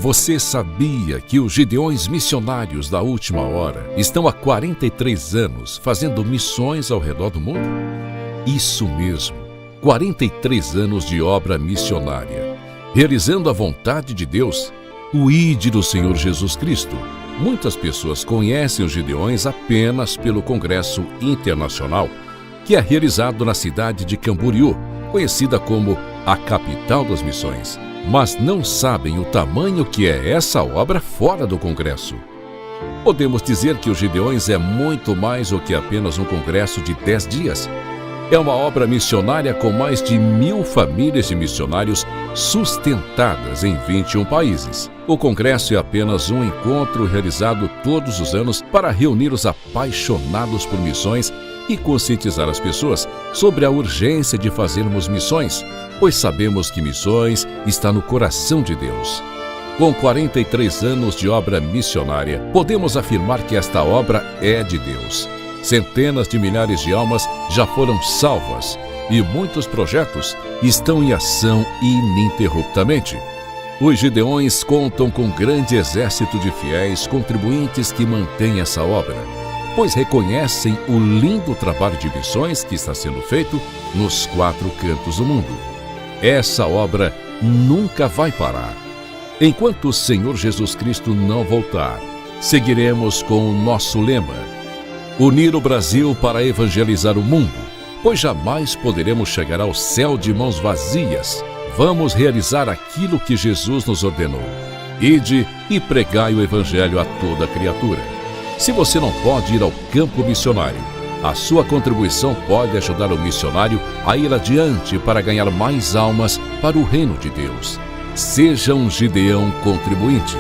Você sabia que os Gideões missionários da última hora estão há 43 anos fazendo missões ao redor do mundo? Isso mesmo, 43 anos de obra missionária, realizando a vontade de Deus, o ID do Senhor Jesus Cristo. Muitas pessoas conhecem os Gideões apenas pelo Congresso Internacional, que é realizado na cidade de Camboriú, conhecida como a capital das missões. Mas não sabem o tamanho que é essa obra fora do Congresso. Podemos dizer que os Gideões é muito mais do que apenas um congresso de 10 dias. É uma obra missionária com mais de 1.000 famílias de missionários sustentadas em 21 países. O congresso é apenas um encontro realizado todos os anos para reunir os apaixonados por missões e conscientizar as pessoas sobre a urgência de fazermos missões, pois sabemos que missões está no coração de Deus. Com 43 anos de obra missionária, podemos afirmar que esta obra é de Deus. Centenas de milhares de almas já foram salvas e muitos projetos estão em ação ininterruptamente. Os Gideões contam com um grande exército de fiéis contribuintes que mantêm essa obra, pois reconhecem o lindo trabalho de missões que está sendo feito nos 4 cantos do mundo. Essa obra nunca vai parar. Enquanto o Senhor Jesus Cristo não voltar, seguiremos com o nosso lema: unir o Brasil para evangelizar o mundo, pois jamais poderemos chegar ao céu de mãos vazias. Vamos realizar aquilo que Jesus nos ordenou: ide e pregai o evangelho a toda criatura. Se você não pode ir ao campo missionário, a sua contribuição pode ajudar o missionário a ir adiante para ganhar mais almas para o reino de Deus. Seja um Gideão contribuinte.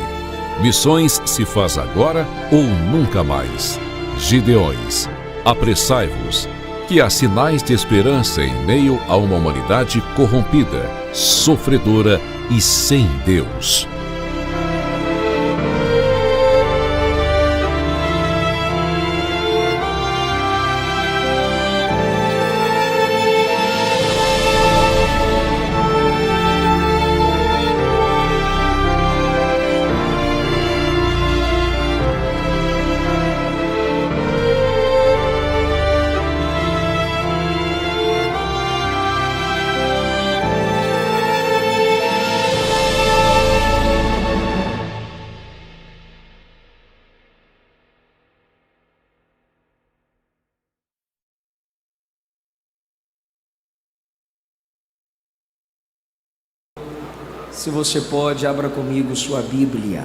Missões se faz agora ou nunca mais. Gideões, apressai-vos, que há sinais de esperança em meio a uma humanidade corrompida, sofredora e sem Deus. Se você pode, abra comigo sua Bíblia.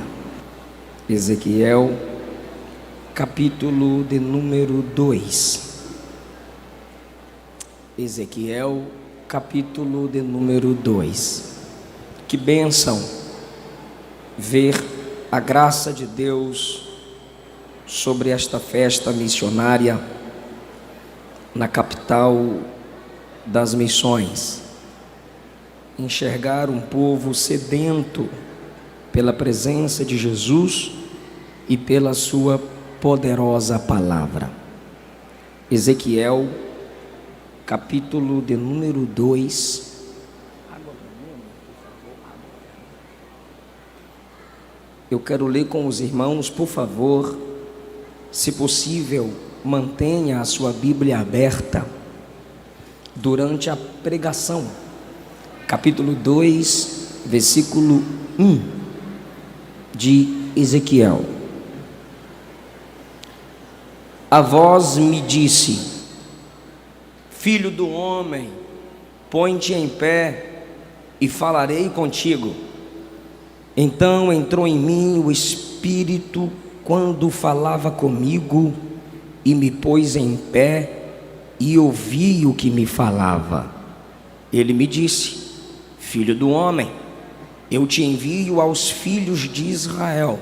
Ezequiel, capítulo de número 2. Ezequiel, capítulo de número 2. Que bênção ver a graça de Deus sobre esta festa missionária na capital das missões. Enxergar um povo sedento pela presença de Jesus e pela sua poderosa palavra. Ezequiel, capítulo de número 2. Eu quero ler com os irmãos, por favor, se possível, mantenha a sua Bíblia aberta durante a pregação. Capítulo 2, versículo 1 de Ezequiel. A voz me disse: filho do homem, põe-te em pé e falarei contigo. Então entrou em mim o Espírito quando falava comigo e me pôs em pé e ouvi o que me falava. Ele me disse: filho do homem, eu te envio aos filhos de Israel,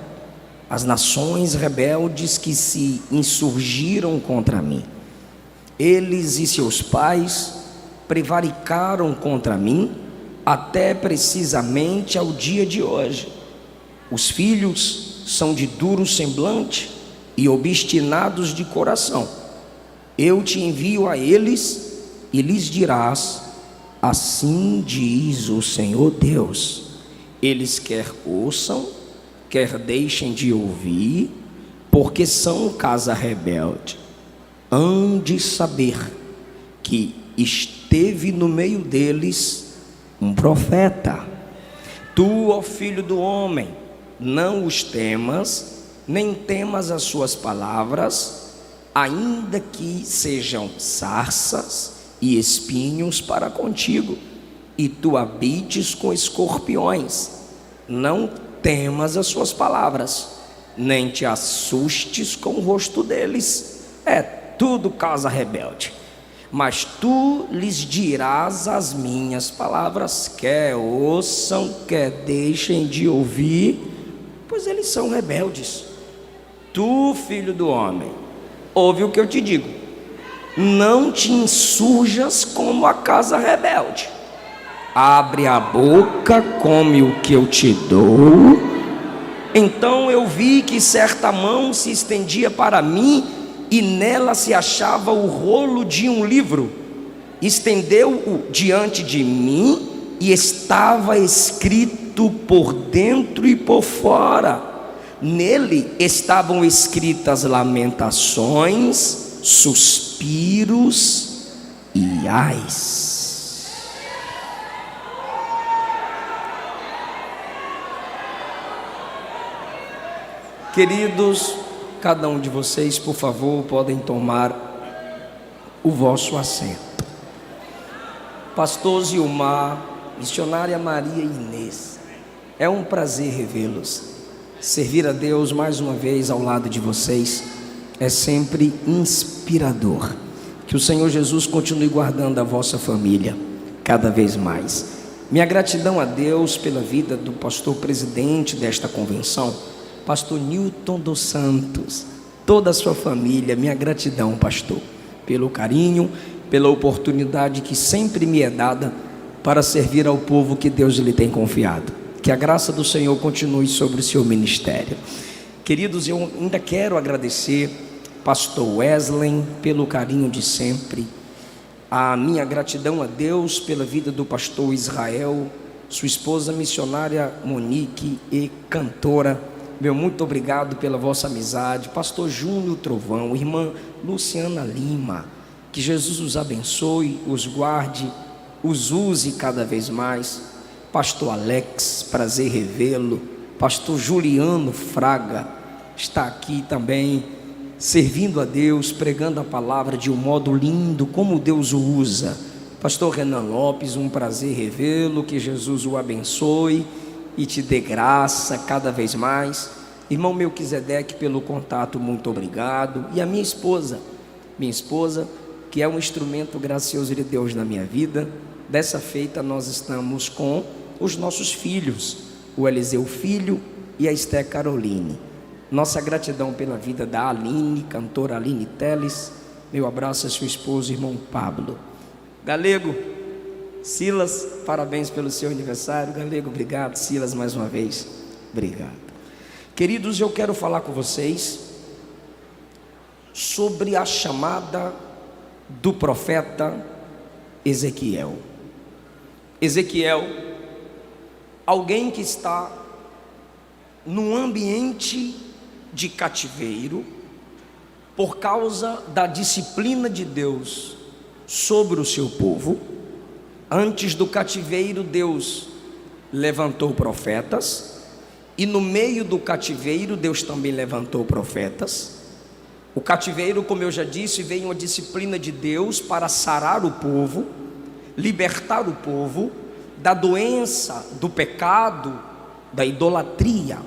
as nações rebeldes que se insurgiram contra mim. Eles e seus pais prevaricaram contra mim até precisamente ao dia de hoje. Os filhos são de duro semblante e obstinados de coração. Eu te envio a eles e lhes dirás: assim diz o Senhor Deus, eles quer ouçam, quer deixem de ouvir, porque são casa rebelde. Hão de saber que esteve no meio deles um profeta. Tu, ó filho do homem, não os temas, nem temas as suas palavras, ainda que sejam sarças e espinhos para contigo, e tu habites com escorpiões. Não temas as suas palavras, nem te assustes com o rosto deles. É tudo casa rebelde. Mas tu lhes dirás as minhas palavras, quer ouçam, quer deixem de ouvir, pois eles são rebeldes. Tu, filho do homem, ouve o que eu te digo: não te insurjas como a casa rebelde. Abre a boca, come o que eu te dou. Então eu vi que certa mão se estendia para mim, e nela se achava o rolo de um livro. Estendeu-o diante de mim, e estava escrito por dentro e por fora. Nele estavam escritas lamentações, suspiros e ais. Queridos, cada um de vocês, por favor, podem tomar o vosso assento. Pastor Zilmar, missionária Maria Inês, é um prazer revê-los. Servir a Deus mais uma vez ao lado de vocês é sempre inspirador. Que o Senhor Jesus continue guardando a vossa família cada vez mais. Minha gratidão a Deus pela vida do pastor presidente desta convenção, pastor Newton dos Santos, toda a sua família. Minha gratidão, pastor, pelo carinho, pela oportunidade que sempre me é dada para servir ao povo que Deus lhe tem confiado. Que a graça do Senhor continue sobre o seu ministério. Queridos, eu ainda quero agradecer pastor Wesley pelo carinho de sempre. A minha gratidão a Deus pela vida do pastor Israel, sua esposa missionária Monique e cantora. Meu muito obrigado pela vossa amizade. Pastor Júnior Trovão, irmã Luciana Lima, que Jesus os abençoe, os guarde, os use cada vez mais. Pastor Alex, prazer revê-lo. Pastor Juliano Fraga está aqui também, servindo a Deus, pregando a palavra de um modo lindo, como Deus o usa. Pastor Renan Lopes, um prazer revê-lo, que Jesus o abençoe e te dê graça cada vez mais. Irmão Melquisedeque, pelo contato, muito obrigado. E a minha esposa, que é um instrumento gracioso de Deus na minha vida. Dessa feita nós estamos com os nossos filhos, o Eliseu Filho e a Esté Caroline. Nossa gratidão pela vida da Aline, cantora Aline Teles. Meu abraço a sua esposa, irmão Pablo. Galego, Silas, parabéns pelo seu aniversário. Galego, obrigado. Silas, mais uma vez, obrigado. Queridos, eu quero falar com vocês sobre a chamada do profeta Ezequiel. Ezequiel, alguém que está num ambiente de cativeiro por causa da disciplina de Deus sobre o seu povo. Antes do cativeiro, Deus levantou profetas, e no meio do cativeiro, Deus também levantou profetas. O cativeiro, como eu já disse, veio uma disciplina de Deus para sarar o povo, libertar o povo da doença, do pecado, da idolatria.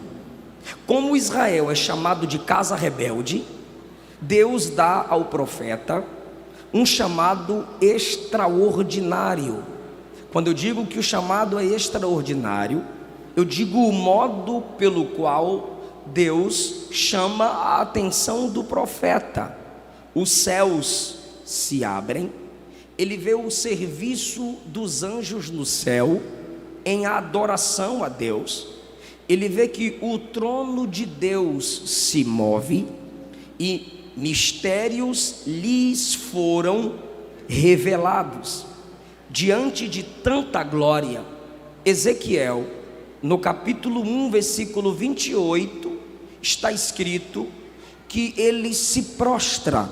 Como Israel é chamado de casa rebelde, Deus dá ao profeta um chamado extraordinário. Quando eu digo que o chamado é extraordinário, eu digo o modo pelo qual Deus chama a atenção do profeta. Os céus se abrem, ele vê o serviço dos anjos no céu em adoração a Deus. Ele vê que o trono de Deus se move e mistérios lhes foram revelados. Diante de tanta glória, Ezequiel no capítulo 1, versículo 28, está escrito que ele se prostra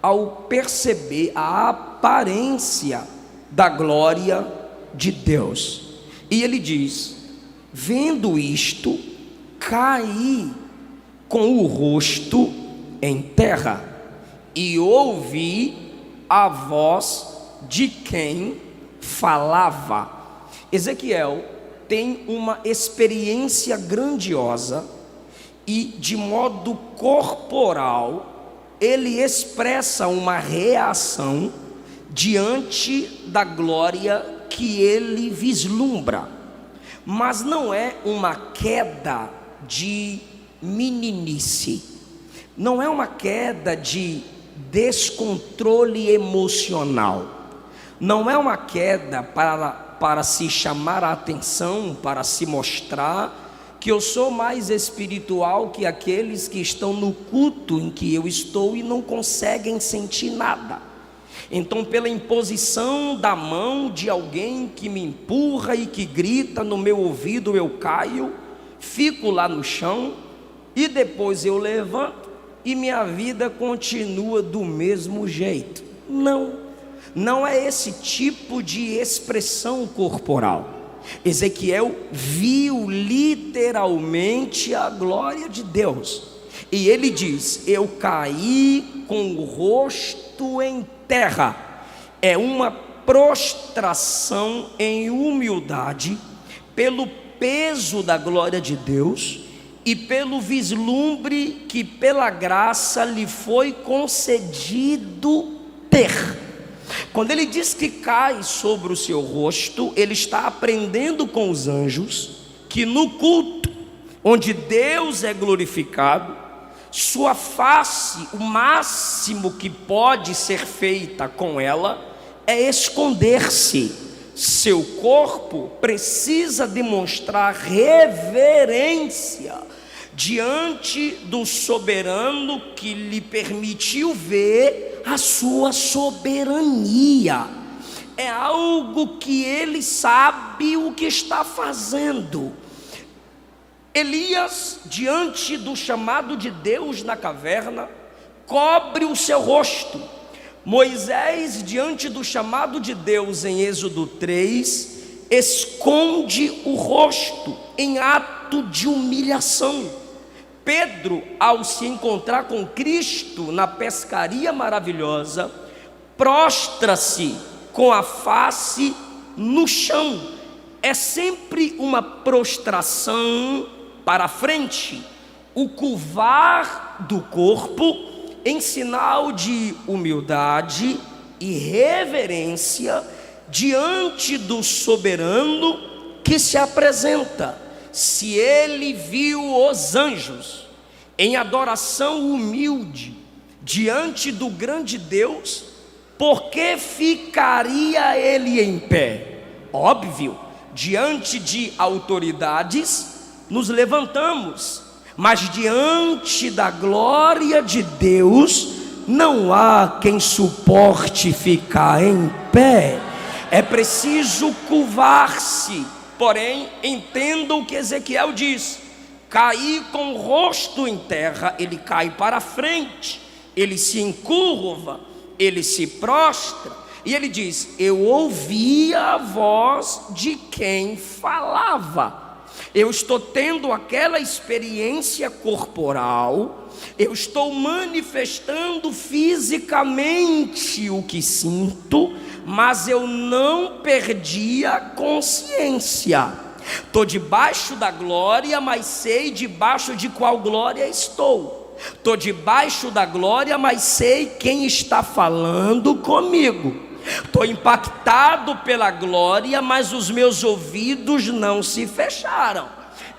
ao perceber a aparência da glória de Deus. E ele diz: vendo isto, caí com o rosto em terra e ouvi a voz de quem falava. Ezequiel tem uma experiência grandiosa e, de modo corporal, ele expressa uma reação diante da glória que ele vislumbra. Mas não é uma queda de meninice, não é uma queda de descontrole emocional, não é uma queda para se chamar a atenção, para se mostrar que eu sou mais espiritual que aqueles que estão no culto em que eu estou e não conseguem sentir nada. Então, pela imposição da mão de alguém que me empurra e que grita no meu ouvido, eu caio, fico lá no chão e depois eu levanto e minha vida continua do mesmo jeito. Não é esse tipo de expressão corporal. Ezequiel viu literalmente a glória de Deus, e ele diz: eu caí com o rosto em terra. É uma prostração em humildade pelo peso da glória de Deus e pelo vislumbre que pela graça lhe foi concedido ter. Quando ele diz que cai sobre o seu rosto, ele está aprendendo com os anjos que no culto, onde Deus é glorificado, sua face, o máximo que pode ser feita com ela é esconder-se. Seu corpo precisa demonstrar reverência diante do soberano que lhe permitiu ver a sua soberania. É algo que ele sabe o que está fazendo. Elias, diante do chamado de Deus na caverna, cobre o seu rosto. Moisés, diante do chamado de Deus em Êxodo 3, esconde o rosto em ato de humilhação. Pedro, ao se encontrar com Cristo na pescaria maravilhosa, prostra-se com a face no chão. É sempre uma prostração para frente, o curvar do corpo em sinal de humildade e reverência diante do soberano que se apresenta. Se ele viu os anjos em adoração humilde diante do grande Deus, por que ficaria ele em pé? Óbvio, diante de autoridades nos levantamos, mas diante da glória de Deus não há quem suporte ficar em pé. É preciso curvar-se. Porém, entenda o que Ezequiel diz: cair com o rosto em terra. Ele cai para frente, ele se encurva, ele se prostra, e ele diz: eu ouvi a voz de quem falava. Eu estou tendo aquela experiência corporal, eu estou manifestando fisicamente o que sinto, mas eu não perdi a consciência. Estou debaixo da glória, mas sei debaixo de qual glória estou. Estou debaixo da glória, mas sei quem está falando comigo. Estou impactado pela glória, mas os meus ouvidos não se fecharam.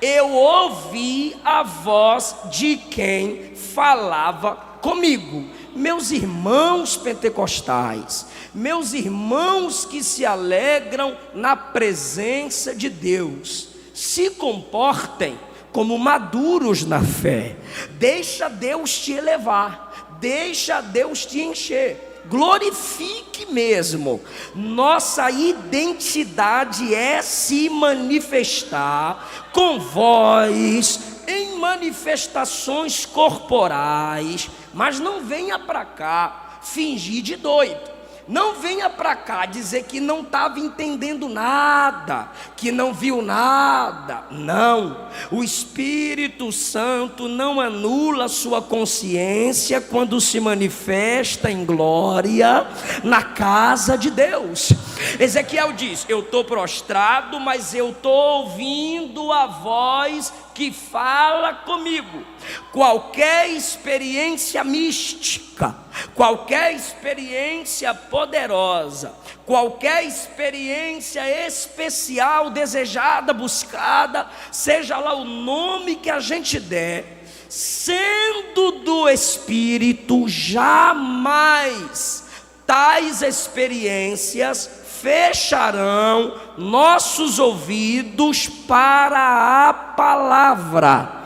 Eu ouvi a voz de quem falava comigo. Meus irmãos pentecostais, meus irmãos que se alegram na presença de Deus, se comportem como maduros na fé. Deixa Deus te elevar, deixa Deus te encher. glorifique mesmo. Nossa identidade é se manifestar com voz, em manifestações corporais. Mas não venha para cá fingir de doido. Não venha para cá dizer que não estava entendendo nada, que não viu nada. Não, o Espírito Santo não anula sua consciência quando se manifesta em glória na casa de Deus. Ezequiel diz: eu estou prostrado, mas eu estou ouvindo a voz que fala comigo. Qualquer experiência mística, qualquer experiência poderosa, qualquer experiência especial, desejada, buscada, seja lá o nome que a gente der, sendo do Espírito, jamais tais experiências fecharão nossos ouvidos para a palavra.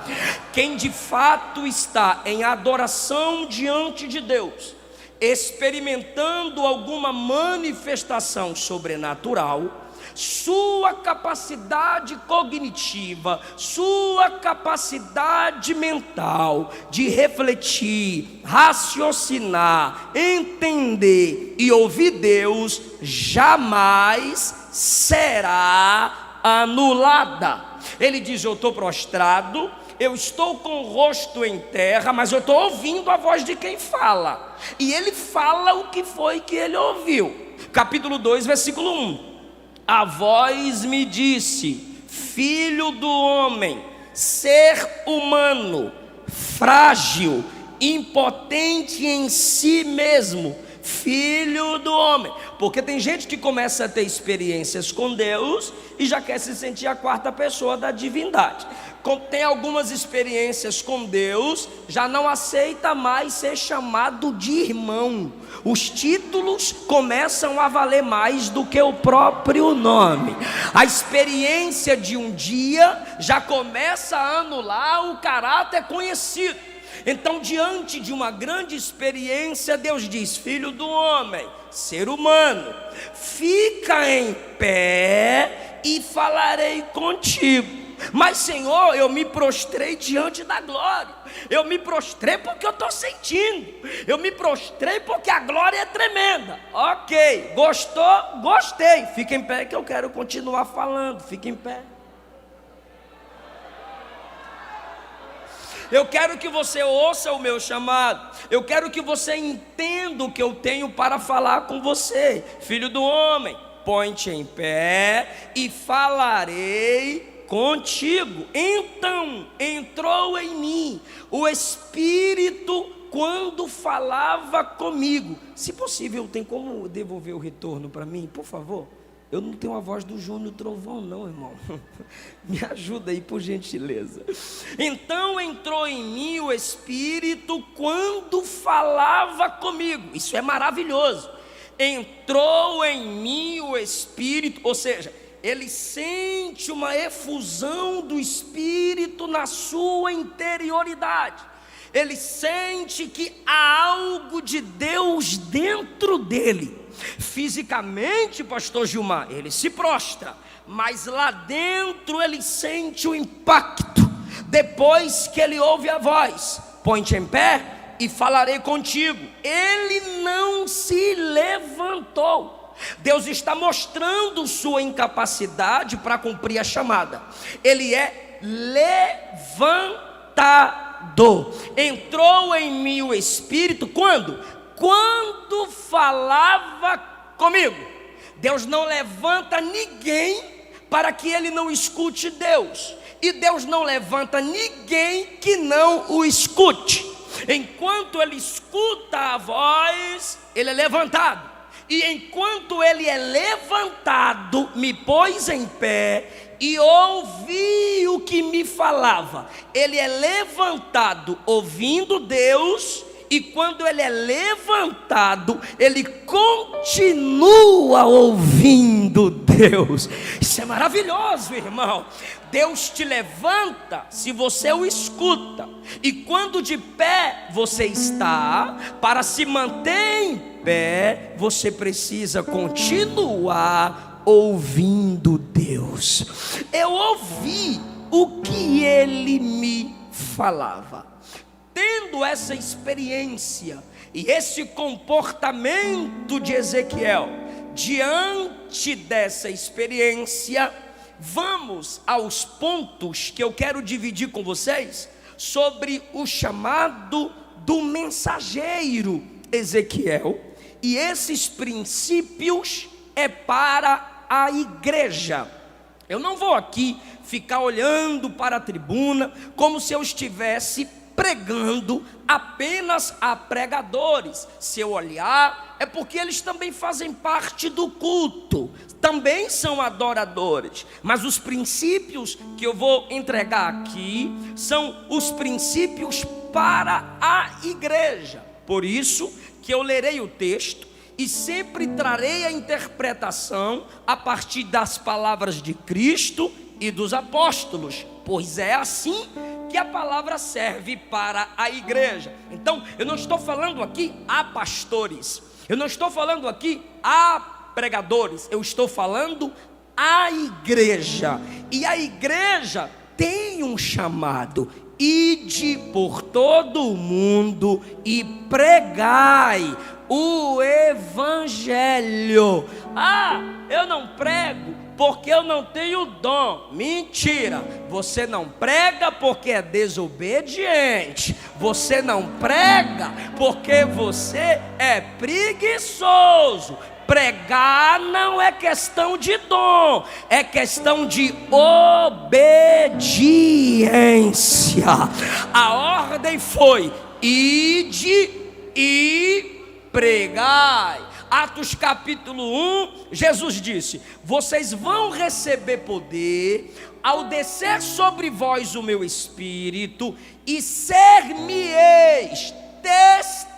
Quem de fato está em adoração diante de Deus, experimentando alguma manifestação sobrenatural, sua capacidade cognitiva, sua capacidade mental de refletir, raciocinar, entender e ouvir Deus, jamais será anulada. Ele diz: eu estou prostrado, eu estou com o rosto em terra, mas eu estou ouvindo a voz de quem fala. E ele fala o que foi que ele ouviu. Capítulo 2, versículo 1. A voz me disse: filho do homem, ser humano, frágil, impotente em si mesmo, filho do homem. Porque tem gente que começa a ter experiências com Deus e já quer se sentir a quarta pessoa da divindade. Tem algumas experiências com Deus, já não aceita mais ser chamado de irmão. Os títulos começam a valer mais do que o próprio nome. A experiência de um dia já começa a anular o caráter conhecido. Então, diante de uma grande experiência, Deus diz: filho do homem, ser humano, fica em pé e falarei contigo. Mas, Senhor, eu me prostrei diante da glória. Eu me prostrei porque eu estou sentindo. Eu me prostrei porque a glória é tremenda. Ok, gostou? Gostei. Fica em pé que eu quero continuar falando. Fica em pé. Eu quero que você ouça o meu chamado. Eu quero que você entenda o que eu tenho para falar com você. Filho do homem, põe-te em pé e falarei contigo. Então entrou em mim o Espírito quando falava comigo. Se possível, tem como devolver o retorno para mim, por favor? Eu não tenho a voz do Júnior Trovão não, irmão. Me ajuda aí, por gentileza. Então entrou em mim o Espírito quando falava comigo. Isso é maravilhoso. Entrou em mim o Espírito, ou seja, ele sente uma efusão do Espírito na sua interioridade. Ele sente que há algo de Deus dentro dele. Fisicamente, pastor Gilmar, ele se prostra, mas lá dentro ele sente o impacto. Depois que ele ouve a voz: põe-te em pé e falarei contigo. Ele não se levantou. Deus está mostrando sua incapacidade para cumprir a chamada. Ele é levantado. Entrou em mim o Espírito quando? Quando falava comigo. Deus não levanta ninguém para que ele não escute Deus. E Deus não levanta ninguém que não o escute. Enquanto ele escuta a voz, ele é levantado. E enquanto ele é levantado, me pôs em pé e ouvi o que me falava. Ele é levantado ouvindo Deus e quando ele é levantado, ele continua ouvindo Deus. Isso é maravilhoso, irmão. Deus te levanta se você o escuta, e quando de pé você está, para se manter em pé, você precisa continuar ouvindo Deus. Eu ouvi o que ele me falava. Tendo essa experiência e esse comportamento de Ezequiel, diante dessa experiência, vamos aos pontos que eu quero dividir com vocês sobre o chamado do mensageiro Ezequiel. E esses princípios é para a igreja. Eu não vou aqui ficar olhando para a tribuna como se eu estivesse pregando apenas a pregadores. Se eu olhar, é porque eles também fazem parte do culto, também são adoradores. Mas os princípios que eu vou entregar aqui são os princípios para a igreja. Por isso que eu lerei o texto e sempre trarei a interpretação a partir das palavras de Cristo e dos apóstolos, pois é assim que a palavra serve para a igreja. Então, eu não estou falando aqui a pastores, eu não estou falando aqui a pregadores, eu estou falando a igreja. E a igreja tem um chamado: ide por todo o mundo e pregai o evangelho. Eu não prego porque eu não tenho dom. Mentira. Você não prega porque é desobediente. Você não prega porque você é preguiçoso. Pregar não é questão de dom, é questão de obediência. A ordem foi: ide e pregai. Atos capítulo 1, Jesus disse: vocês vão receber poder ao descer sobre vós o meu espírito, e ser-me-eis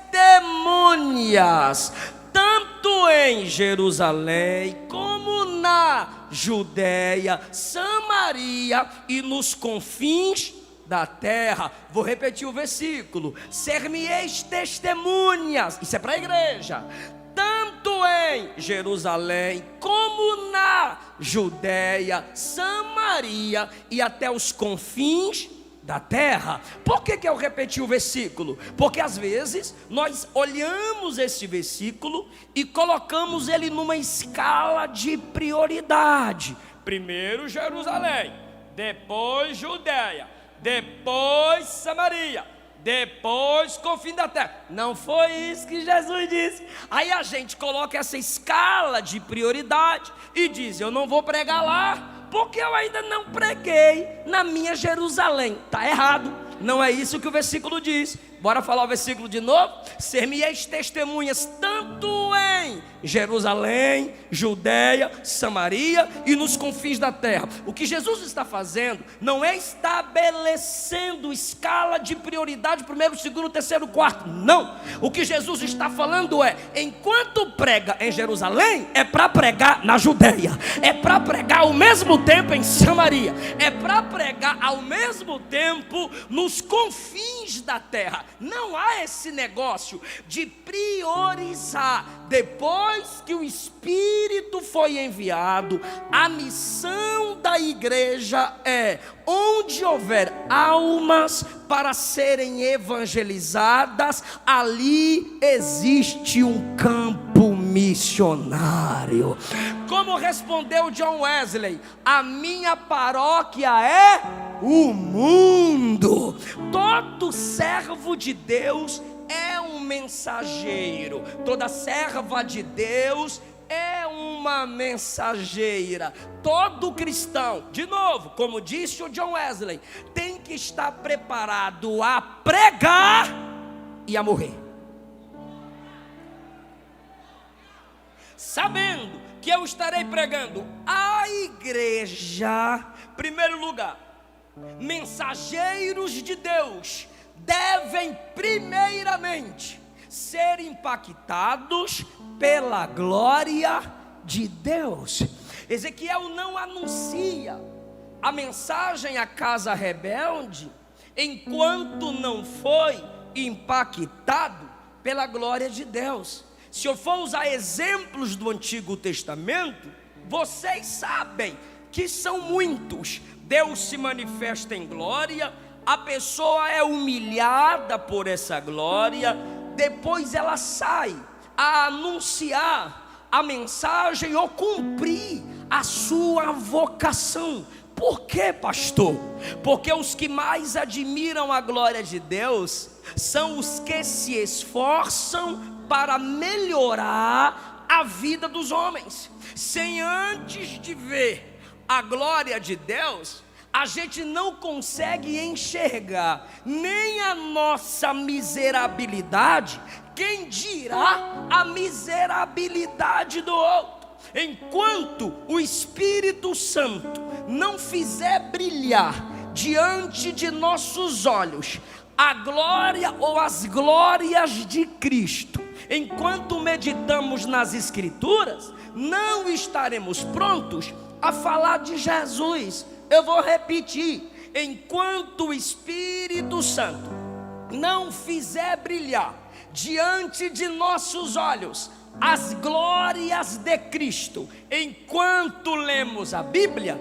testemunhas, tanto em Jerusalém como na Judéia, Samaria e nos confins da terra. Vou repetir o versículo: ser-me-eis testemunhas. Isso é para a igreja. Tanto em Jerusalém como na Judéia, Samaria e até os confins da terra. Por que eu repeti o versículo? Porque às vezes nós olhamos esse versículo e colocamos ele numa escala de prioridade. Primeiro Jerusalém, depois Judéia, depois Samaria, depois confim da terra. Não foi isso que Jesus disse. Aí a gente coloca essa escala de prioridade e diz: eu não vou pregar lá porque eu ainda não preguei na minha Jerusalém. Está errado, não é isso que o versículo diz. Bora falar o versículo de novo? Ser-me-eis testemunhas tanto em Jerusalém, Judéia, Samaria e nos confins da terra. O que Jesus está fazendo não é estabelecendo escala de prioridade, primeiro, segundo, terceiro, quarto. Não. O que Jesus está falando é: enquanto prega em Jerusalém, é para pregar na Judéia, é para pregar ao mesmo tempo em Samaria, é para pregar ao mesmo tempo nos confins da terra. Não há esse negócio de priorizar. Depois que o Espírito foi enviado, a missão da igreja é: onde houver almas para serem evangelizadas, ali existe um campo missionário. Como respondeu John Wesley: a minha paróquia é o mundo. Todo servo de Deus é um mensageiro, toda serva de Deus é uma mensageira. Todo cristão, de novo, como disse o John Wesley, tem que estar preparado a pregar e a morrer, sabendo que eu estarei pregando a igreja. Primeiro lugar, mensageiros de Deus devem primeiramente ser impactados pela glória de Deus. Ezequiel não anuncia a mensagem à casa rebelde enquanto não foi impactado pela glória de Deus. Se eu for usar exemplos do Antigo Testamento, vocês sabem que são muitos. Deus se manifesta em glória, a pessoa é humilhada por essa glória, depois ela sai a anunciar a mensagem ou cumprir a sua vocação. Por quê, pastor? Porque os que mais admiram a glória de Deus são os que se esforçam para melhorar a vida dos homens. Sem antes de ver a glória de Deus, a gente não consegue enxergar nem a nossa miserabilidade, quem dirá a miserabilidade do outro. Enquanto o Espírito Santo não fizer brilhar diante de nossos olhos a glória ou as glórias de Cristo, enquanto meditamos nas Escrituras, não estaremos prontos a falar de Jesus. Eu vou repetir: enquanto o Espírito Santo não fizer brilhar diante de nossos olhos as glórias de Cristo, enquanto lemos a Bíblia,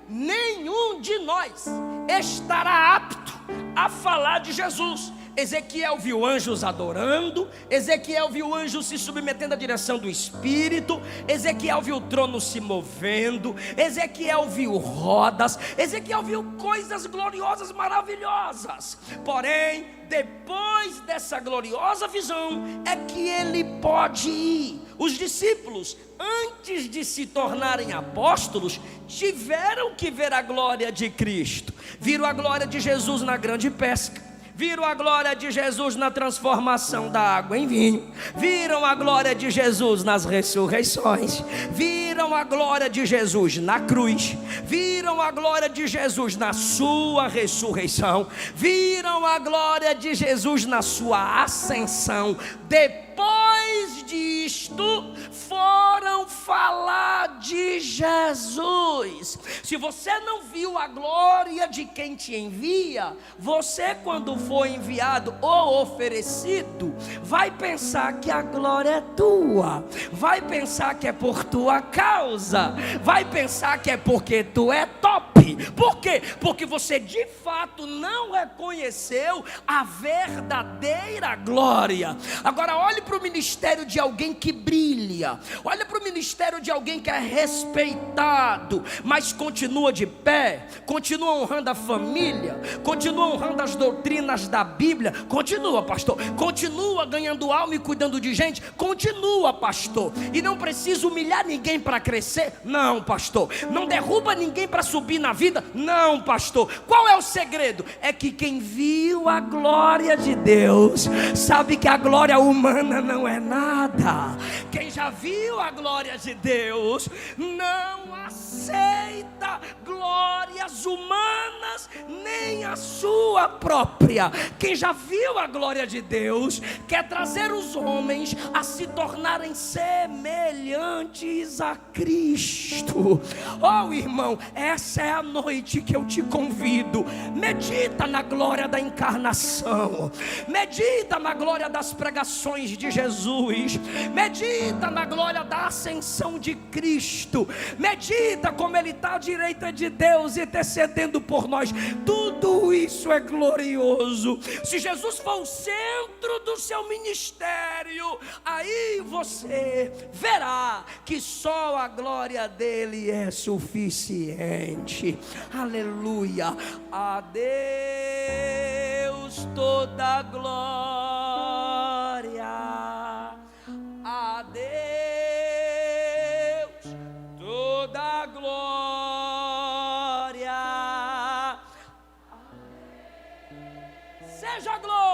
nenhum de nós estará apto a falar de Jesus. Ezequiel viu anjos adorando, Ezequiel viu anjos se submetendo à direção do Espírito, Ezequiel viu o trono se movendo, Ezequiel viu rodas, Ezequiel viu coisas gloriosas, maravilhosas. Porém, depois dessa gloriosa visão, é que ele pode ir. Os discípulos, antes de se tornarem apóstolos, tiveram que ver a glória de Cristo. Viram a glória de Jesus na grande pesca, viram a glória de Jesus na transformação da água em vinho, viram a glória de Jesus nas ressurreições, viram a glória de Jesus na cruz, viram a glória de Jesus na sua ressurreição, viram a glória de Jesus na sua ascensão. Depois disto, foram falar de Jesus. Se você não viu a glória de quem te envia, você, quando for enviado ou oferecido, vai pensar que a glória é tua, vai pensar que é por tua causa, vai pensar que é porque tu é top. Por quê? Porque você de fato não reconheceu a verdadeira glória. Agora olhe para o ministério de alguém que brilha, olha para o ministério de alguém que é respeitado, mas continua de pé, continua honrando a família, continua honrando as doutrinas da Bíblia. Continua, pastor, continua ganhando alma e cuidando de gente. Continua, pastor, e não precisa humilhar ninguém para crescer. Não, pastor, não derruba ninguém para subir na vida. Não, pastor. Qual é o segredo? É que quem viu a glória de Deus sabe que a glória humana não é nada. Quem já viu a glória de Deus não aceita glórias humanas, nem a sua própria. Quem já viu a glória de Deus quer trazer os homens a se tornarem semelhantes a Cristo. Oh, irmão, essa é a noite que eu te convido. Medita na glória da encarnação, medita na glória das pregações de Jesus, medita na glória da ascensão de Cristo, medita como Ele está à direita de Deus intercedendo por nós. Tudo isso é glorioso. Se Jesus for o centro do seu ministério, aí você verá que só a glória dele é suficiente. Aleluia. A Deus toda a glória, a Deus toda a glória, seja a glória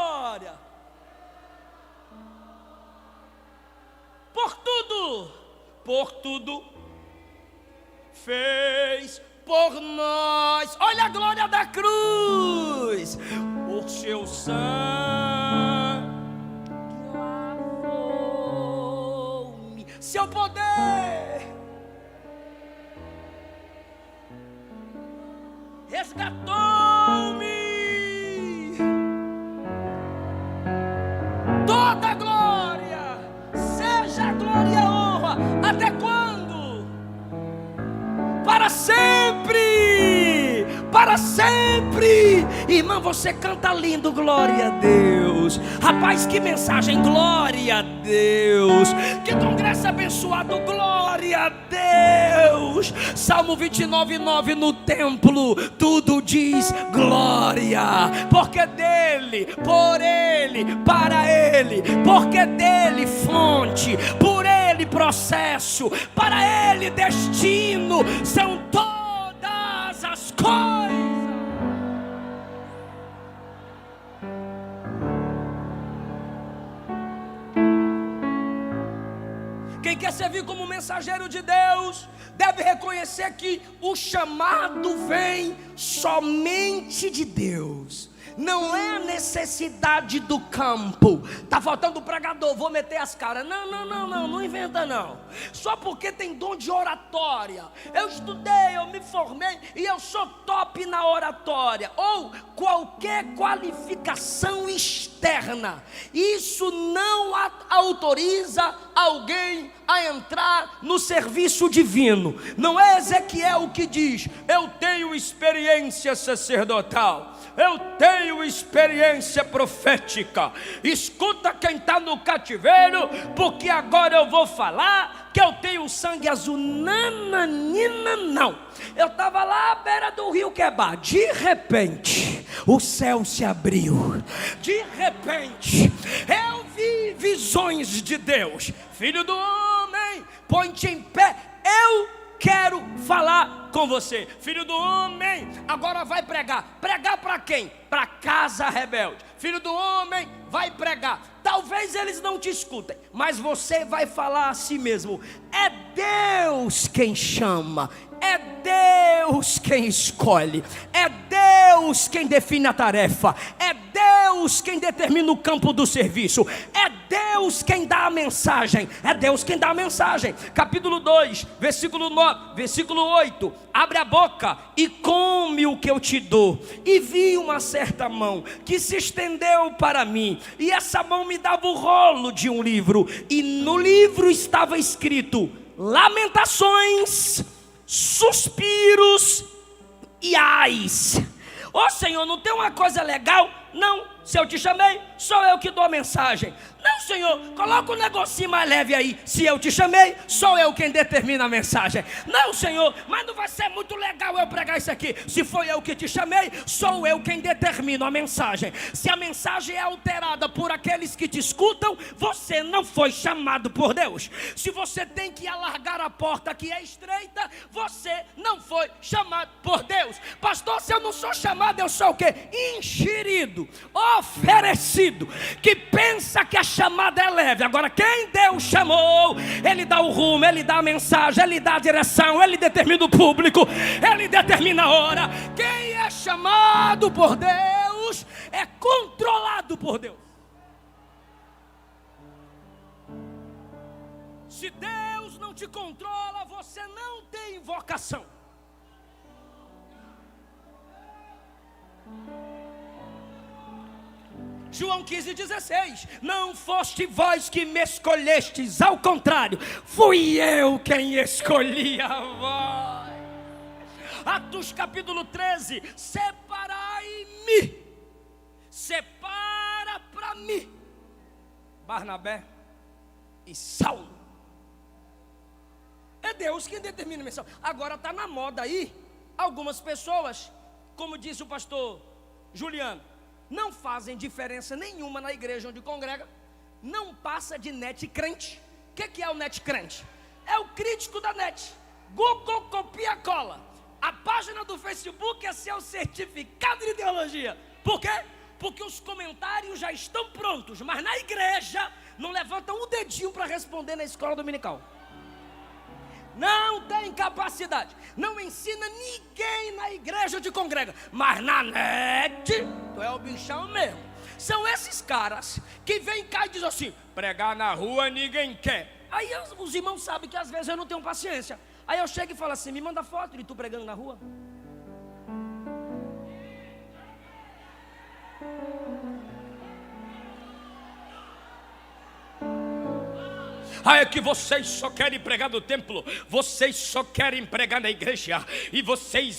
por tudo fez por nós. Olha a glória da cruz. Por teu sangue lavou-me. Seu poder resgatou-me. Toda glória, seja glória e honra. Até quando? Para sempre, para sempre. Irmã, você canta lindo, glória a Deus. Rapaz, que mensagem, glória a Deus. Que congresso abençoado, glória a Deus. Salmo 29:9, no templo tudo diz glória. Porque dele, por ele, para ele, porque dele fonte, por ele processo, para ele destino, são todas as coisas. Quem quer servir como mensageiro de Deus deve reconhecer que o chamado vem somente de Deus. Não é a necessidade do campo. Está faltando pregador, vou meter as caras. Não inventa não. Só porque tem dom de oratória. Eu estudei, eu me formei e eu sou top na oratória. Ou qualquer qualificação externa. Isso não autoriza alguém a entrar no serviço divino. Não é Ezequiel que diz: eu tenho experiência sacerdotal, eu tenho experiência profética. Escuta quem está no cativeiro, porque agora eu vou falar que eu tenho sangue azul. Nananina, não. Eu estava lá à beira do rio Quebar. De repente, o céu se abriu. De repente, eu vi visões de Deus. Filho do homem, põe-te em pé. Eu quero falar com você. Filho do homem, agora vai pregar. Pregar para quem? Para casa rebelde. Filho do homem, vai pregar. Talvez eles não te escutem, mas você vai falar a si mesmo. É Deus quem chama, é Deus quem escolhe, é Deus quem define a tarefa, é Deus quem determina o campo do serviço, é Deus quem dá a mensagem, é Deus quem dá a mensagem. Capítulo 2, versículo 9, versículo 8. Abre a boca e come o que eu te dou. E vi uma certa mão que se estendeu para mim, e essa mão me dava o rolo de um livro, e no livro estava escrito lamentações, suspiros e ais. Ô Senhor, não tem uma coisa legal? Não. Se eu te chamei, sou eu que dou a mensagem. Não, Senhor, coloca um negocinho mais leve aí. Se eu te chamei, sou eu quem determina a mensagem. Não, Senhor, mas não vai ser muito legal eu pregar isso aqui. Se foi eu que te chamei, sou eu quem determina a mensagem. Se a mensagem é alterada por aqueles que te escutam, você não foi chamado por Deus. Se você tem que alargar a porta que é estreita, você não foi chamado por Deus. Pastor, se eu não sou chamado, eu sou o quê? Enxerido, oferecido, que pensa que a chamada é leve. Agora quem Deus chamou, Ele dá o rumo, Ele dá a mensagem, Ele dá a direção, Ele determina o público, Ele determina a hora. Quem é chamado por Deus é controlado por Deus. Se Deus não te controla, você não tem vocação. João 15,16. Não foste vós que me escolhestes, ao contrário, fui eu quem escolhi a vós. Atos capítulo 13. Separai-me, separa para mim Barnabé e Saulo. É Deus quem determina a missão. Agora está na moda aí, algumas pessoas, como disse o pastor Juliano, não fazem diferença nenhuma na igreja onde congrega, não passa de net crente. O que é o net crente? É o crítico da net. Google copia cola. A página do Facebook é seu certificado de ideologia. Por quê? Porque os comentários já estão prontos, mas na igreja não levantam um dedinho para responder na escola dominical. não tem capacidade, não ensina ninguém na igreja de congrega, mas na net, tu é o bichão mesmo. São esses caras que vêm cá e dizem assim: pregar na rua ninguém quer. Aí os irmãos sabem que às vezes eu não tenho paciência. Aí eu chego e falo assim: me manda foto de tu pregando na rua. Ah, é que vocês só querem pregar no templo, vocês só querem pregar na igreja, e vocês.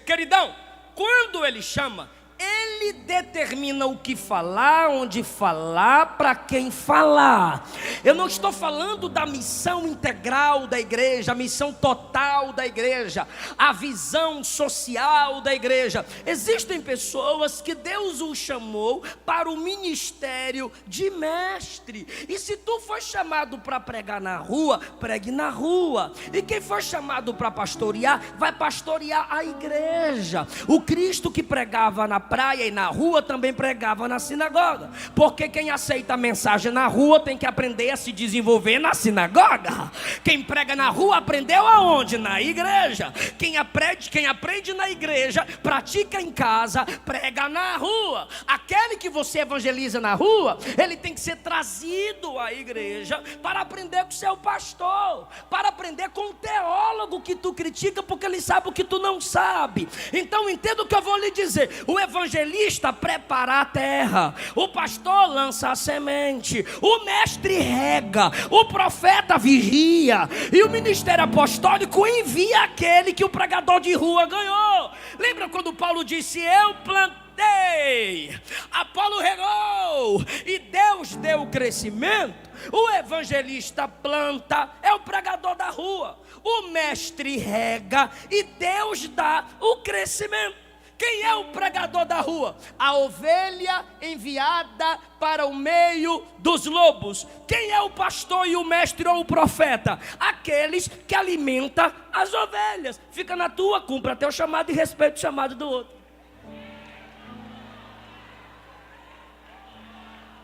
Queridão, quando ele chama, ele determina o que falar, onde falar, para quem falar. Eu não estou falando da missão integral da igreja, a missão total da igreja, a visão social da igreja. Existem pessoas que Deus os chamou para o ministério de mestre. E se tu for chamado para pregar na rua, pregue na rua. E quem for chamado para pastorear, vai pastorear a igreja. O Cristo que pregava na praia e na rua também pregava na sinagoga, porque quem aceita a mensagem na rua tem que aprender a se desenvolver na sinagoga. Quem prega na rua aprendeu aonde? Na igreja. Quem aprende na igreja, pratica em casa, prega na rua. Aquele que você evangeliza na rua, ele tem que ser trazido à igreja para aprender com o seu pastor, para aprender com o teólogo que tu critica, porque ele sabe o que tu não sabe. Então entenda o que eu vou lhe dizer: o evangelista prepara a terra, o pastor lança a semente, o mestre rega, o profeta vigia, e o ministério apostólico envia aquele que o pregador de rua ganhou. Lembra quando Paulo disse: eu plantei, Apolo regou e Deus deu o crescimento? O evangelista planta, é o pregador da rua, o mestre rega e Deus dá o crescimento. Quem é o pregador da rua? A ovelha enviada para o meio dos lobos. Quem é o pastor e o mestre ou o profeta? Aqueles que alimentam as ovelhas. Fica na tua, cumpra teu chamado e respeita o chamado do outro.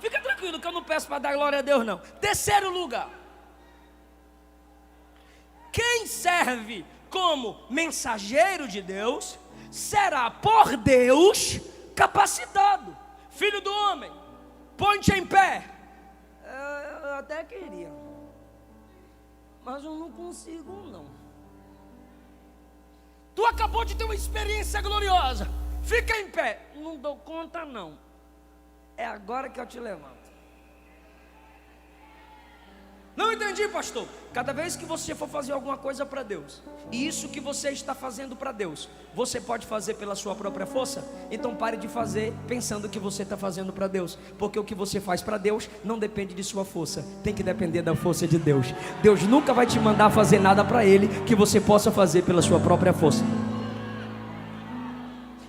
Fica tranquilo que eu não peço para dar glória a Deus não. Terceiro lugar, quem serve como mensageiro de Deus será por Deus capacitado. Filho do homem, põe-te em pé. Eu até queria, mas eu não consigo não. Tu acabou de ter uma experiência gloriosa, fica em pé. Não dou conta não. É agora que eu te levanto. Não entendi, pastor. Cada vez que você for fazer alguma coisa para Deus, e isso que você está fazendo para Deus, você pode fazer pela sua própria força, então pare de fazer pensando que você está fazendo para Deus, porque o que você faz para Deus não depende de sua força, tem que depender da força de Deus. Deus nunca vai te mandar fazer nada para Ele que você possa fazer pela sua própria força.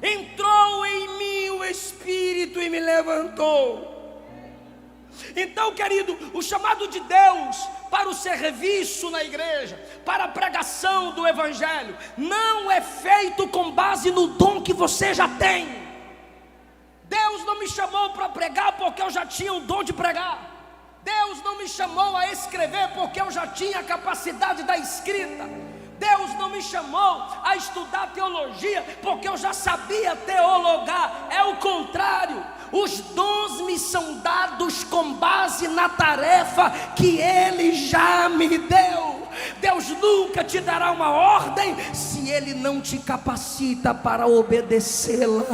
Entrou em mim o Espírito e me levantou. Então, querido, o chamado de Deus para o serviço na igreja, para a pregação do evangelho, não é feito com base no dom que você já tem. Deus não me chamou para pregar porque eu já tinha o dom de pregar. Deus não me chamou a escrever porque eu já tinha a capacidade da escrita. Deus não me chamou a estudar teologia porque eu já sabia teologar. É o contrário. Os dons me são dados com base na tarefa que Ele já me deu. Deus nunca te dará uma ordem se Ele não te capacita para obedecê-la.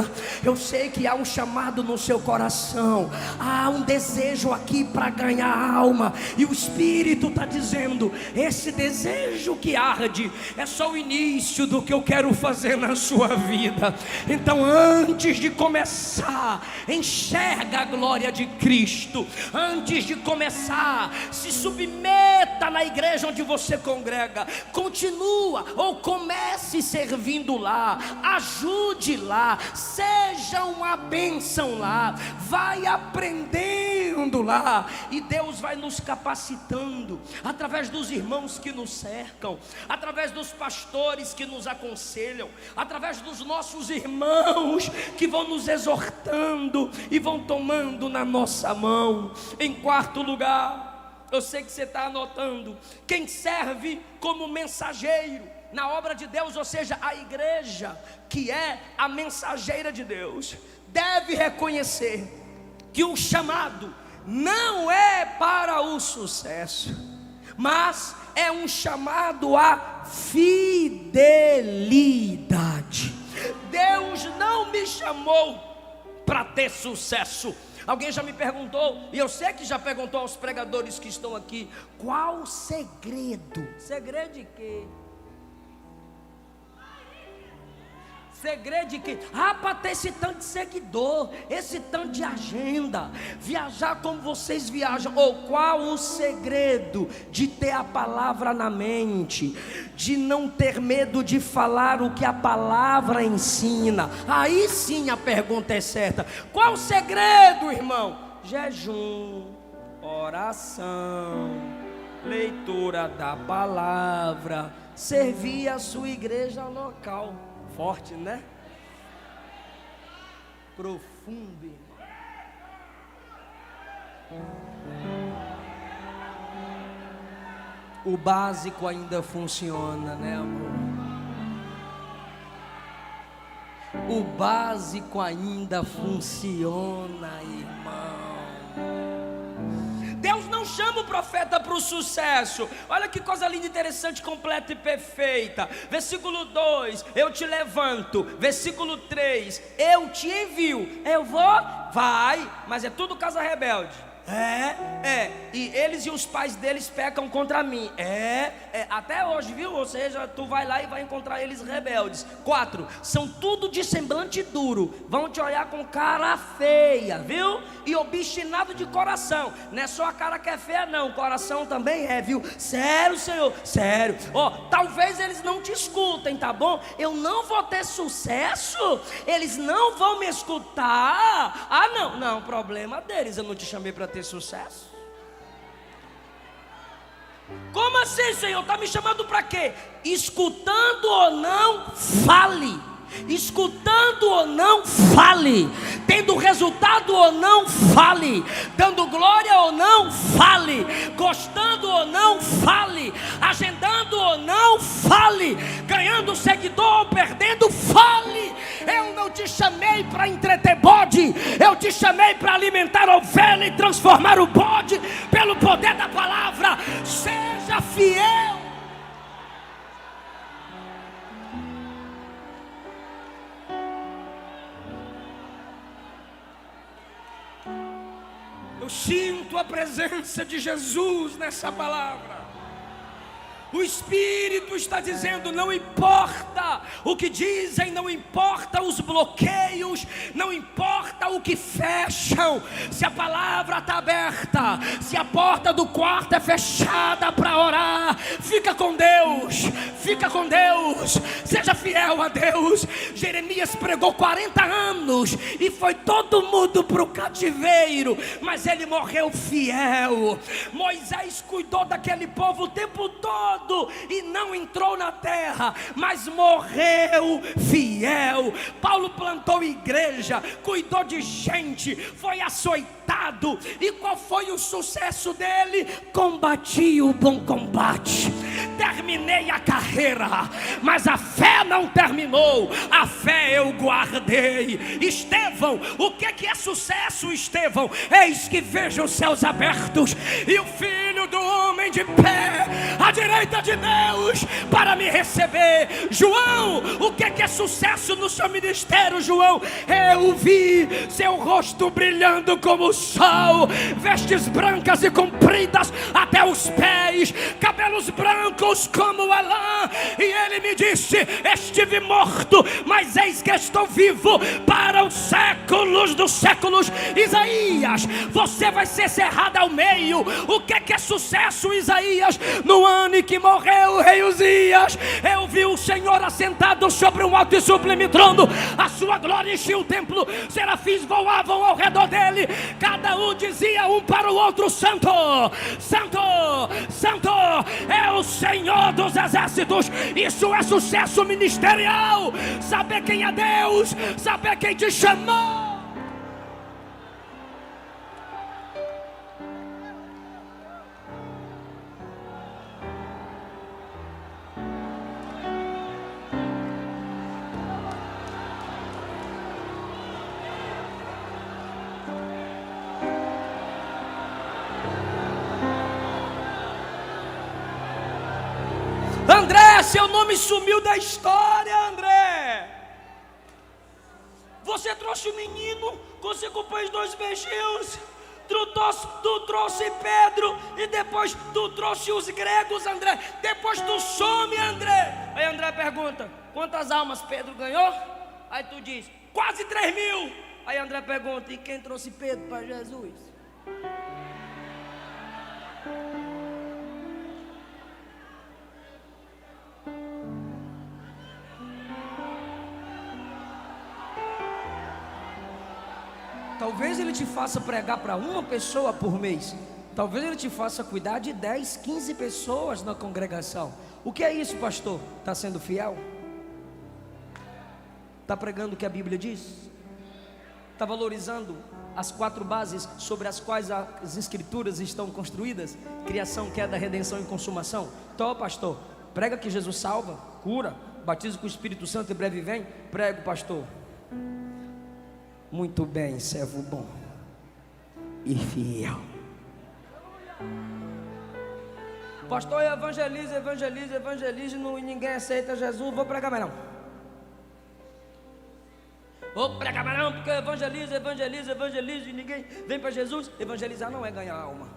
Eu sei que há um chamado no seu coração, há um desejo aqui para ganhar alma, e o Espírito está dizendo: esse desejo que arde é só o início do que eu quero fazer na sua vida. Então, antes de começar, enxerga a glória de Cristo. Antes de começar, se submeta na igreja onde você congrega. Continua ou comece servindo lá, ajude lá, seja uma bênção lá, vai aprendendo lá, e Deus vai nos capacitando através dos irmãos que nos cercam, através dos pastores que nos aconselham, através dos nossos irmãos que vão nos exortando e vão tomando na nossa mão. Em quarto lugar, Eu sei que você está anotando. Quem serve como mensageiro na obra de Deus, ou seja, a igreja, que é a mensageira de Deus, deve reconhecer que o chamado não é para o sucesso, mas é um chamado à fidelidade. Deus não me chamou para ter sucesso. Alguém já me perguntou, e eu sei que já perguntou aos pregadores que estão aqui, qual o segredo? Segredo de quê? Segredo de quê? Para ter esse tanto de seguidor, esse tanto de agenda, viajar como vocês viajam. Ou qual o segredo de ter a palavra na mente, de não ter medo de falar o que a palavra ensina? Aí sim a pergunta é certa. Qual o segredo, irmão? Jejum, oração, leitura da palavra, servir a sua igreja local. Forte, né? Profundo, irmão. O básico ainda funciona, né, amor? O básico ainda funciona, irmão. Deus não chama o profeta para o sucesso. Olha que coisa linda, interessante, completa e perfeita. Versículo 2, eu te levanto. Versículo 3, eu te envio. Eu vou? Vai, mas é tudo casa rebelde. E eles e os pais deles pecam contra mim. Até hoje, viu? Ou seja, tu vai lá e vai encontrar eles rebeldes. 4, são tudo de semblante duro, vão te olhar com cara feia, viu? E obstinado de coração. Não é só a cara que é feia não, o coração também é, viu? Sério, Senhor, sério. Talvez eles não te escutem, tá bom? Eu não vou ter sucesso, eles não vão me escutar. Não, problema deles, eu não te chamei para ter sucesso. Como assim, Senhor? Está me chamando para quê? Escutando ou não, fale. Escutando ou não, fale. Tendo resultado ou não, fale. Dando glória ou não, fale. Gostando ou não, fale. Agendando ou não, fale. Ganhando seguidor ou perdendo, fale. Eu não te chamei para entreter bode, eu te chamei para alimentar a ovelha e transformar o bode pelo poder da palavra. Seja fiel. Eu sinto a presença de Jesus nessa palavra. O Espírito está dizendo: não importa o que dizem, não importa os bloqueios, não importa o que fecham. Se a palavra está aberta, se a porta do quarto é fechada para orar, fica com Deus, fica com Deus, seja fiel a Deus. Jeremias pregou 40 anos e foi todo mundo para o cativeiro, mas ele morreu fiel. Moisés cuidou daquele povo o tempo todo e não entrou na terra, mas morreu fiel. Paulo plantou igreja, cuidou de gente, foi açoitado. E qual foi o sucesso dele? Combati o bom combate, terminei a carreira, mas a fé não terminou, a fé eu guardei. Estevão, o que é sucesso, Estevão? Eis que vejo os céus abertos e o Filho do Homem de pé à direita de Deus para me receber. João, o que é sucesso no seu ministério, João? Eu vi seu rosto brilhando como o sol, vestes brancas e compridas até os pés, cabelos brancos como a lã. E ele me disse: estive morto, mas eis que estou vivo para os séculos dos séculos. Isaías, você vai ser cerrado ao meio. O que é sucesso, Isaías? No ano em que morreu o rei Uzias, eu vi o Senhor assentado sobre um alto e sublime trono, a sua glória enchia o templo, serafins voavam ao redor dele, cada um dizia um para o outro: Santo, Santo, Santo é o Senhor dos exércitos. Isso é sucesso ministerial, saber quem é Deus, saber quem te chamou. seu nome sumiu da história, André. Você trouxe o menino, você compôs 2 beijinhos. Tu trouxe Pedro, e depois tu trouxe os gregos, André. Depois tu some, André. Aí André pergunta: quantas almas Pedro ganhou? Aí tu diz: quase 3.000. Aí André pergunta: e quem trouxe Pedro para Jesus? Talvez ele te faça pregar para uma pessoa por mês. Talvez ele te faça cuidar de 10, 15 pessoas na congregação. O que é isso, pastor? Está sendo fiel? Está pregando o que a Bíblia diz? Está valorizando as 4 bases sobre as quais as escrituras estão construídas? Criação, queda, redenção e consumação. Então, pastor, prega que Jesus salva, cura, batiza com o Espírito Santo e breve vem. Prego, pastor. Muito bem, servo bom e fiel. Pastor, evangeliza e ninguém aceita Jesus. Vou pregar mais não. Vou pregar mais não, porque evangeliza e ninguém vem para Jesus. Evangelizar não é ganhar alma.